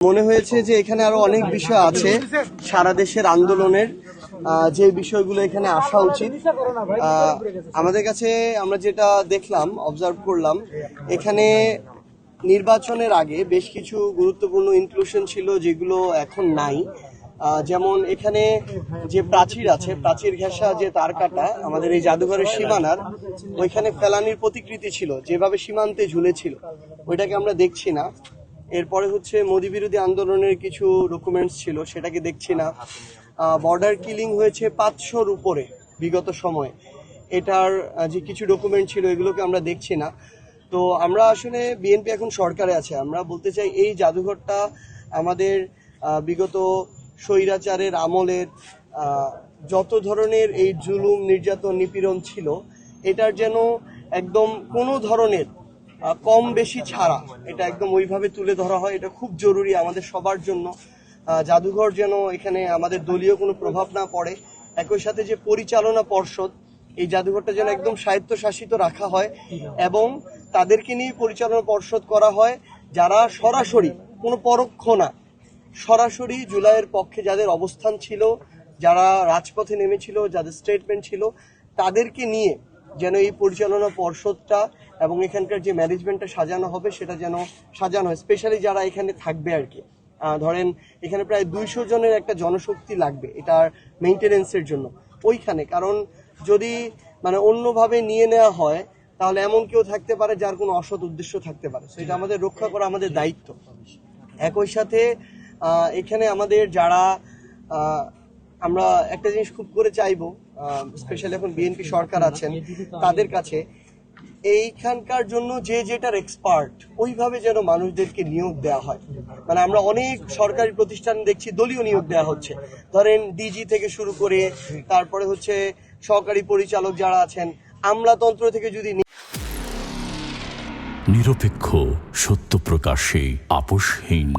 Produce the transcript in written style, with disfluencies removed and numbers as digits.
মনে হয়েছে যে এখানে আরো অনেক বিষয় আছে সারা দেশের আন্দোলনের, যে বিষয়গুলো এখানে আসা উচিত। আমাদের কাছে আমরা যেটা দেখলাম, অবজার্ভ করলাম, এখানে নির্বাচনের আগে বেশ কিছু গুরুত্বপূর্ণ ইনক্লুশন ছিল যেগুলো এখন নাই। যেমন এখানে যে প্রাচীর আছে, প্রাচীর ঘেঁষা যে তার কাটা আমাদের এই জাদুঘরের সীমানার ওইখানে ফেলানির প্রতিকৃতি ছিল, যেভাবে সীমান্তে ঝুলেছিল ওইটাকে আমরা দেখছি না। এরপরে হচ্ছে মোদি বিরোধী আন্দোলনের কিছু ডকুমেন্টস ছিল, সেটাকে দেখছি না। বর্ডার কিলিং হয়েছে 500-র উপরে বিগত সময়ে, এটার যে কিছু ডকুমেন্ট ছিল এগুলোকে আমরা দেখছি না। তো আমরা আসলে বিএনপি এখন সরকারে আছে, আমরা বলতে চাই এই জাদুঘরটা আমাদের বিগত স্বৈরাচারের আমলের যত ধরনের এই জুলুম নির্যাতন নিপীড়ন ছিল, এটার যেন একদম কোনো ধরনের কম বেশি ছাড়া এটা একদম ওইভাবে তুলে ধরা হয়। এটা খুব জরুরি আমাদের সবার জন্য। জাদুঘর যেন এখানে আমাদের দলীয় কোনো প্রভাব না পড়ে। একই সাথে যে পরিচালনা পর্ষদ, এই জাদুঘরটা যেন একদম স্বায়ত্তশাসিত রাখা হয় এবং তাদেরকে নিয়ে পরিচালনা পর্ষদ করা হয় যারা সরাসরি, কোনো পরোক্ষ না, সরাসরি জুলাইয়ের পক্ষে যাদের অবস্থান ছিল, যারা রাজপথে নেমেছিল, যাদের স্টেটমেন্ট ছিল, তাদেরকে নিয়ে যেন এই পরিচালনা পর্ষদটা এবং এখানকার যে ম্যানেজমেন্টটা সাজানো হবে সেটা যেন সাজানো হয়। স্পেশালি যারা এখানে থাকবে আর কি, ধরেন এখানে প্রায় 200 জনের একটা জনশক্তি লাগবে এটার মেইনটেনেন্সের জন্য ওইখানে। কারণ যদি মানে অন্যভাবে নিয়ে নেওয়া হয় তাহলে এমন কেউ থাকতে পারে যার কোনো অসৎ উদ্দেশ্য থাকতে পারে। সেটা আমাদের রক্ষা করা আমাদের দায়িত্ব। একই সাথে এখানে আমাদের যারা, আমরা একটা জিনিস খুব করে চাইবো, স্পেশালি এখন বিএনপি সরকার আছেন তাদের কাছে, এইখানকার জন্য যে যেটার এক্সপার্ট ওইভাবে যেন মানুষদেরকে নিয়োগ দেওয়া হয়। মানে আমরা অনেক সরকারি প্রতিষ্ঠান দেখছি দলীয় নিয়োগ দেওয়া হচ্ছে, ধরেন ডিজি থেকে শুরু করে তারপরে হচ্ছে সহকারী পরিচালক যারা আছেন, আমলাতন্ত্র থেকে যদি নিরপেক্ষ, সত্য প্রকাশে আপোষহীন।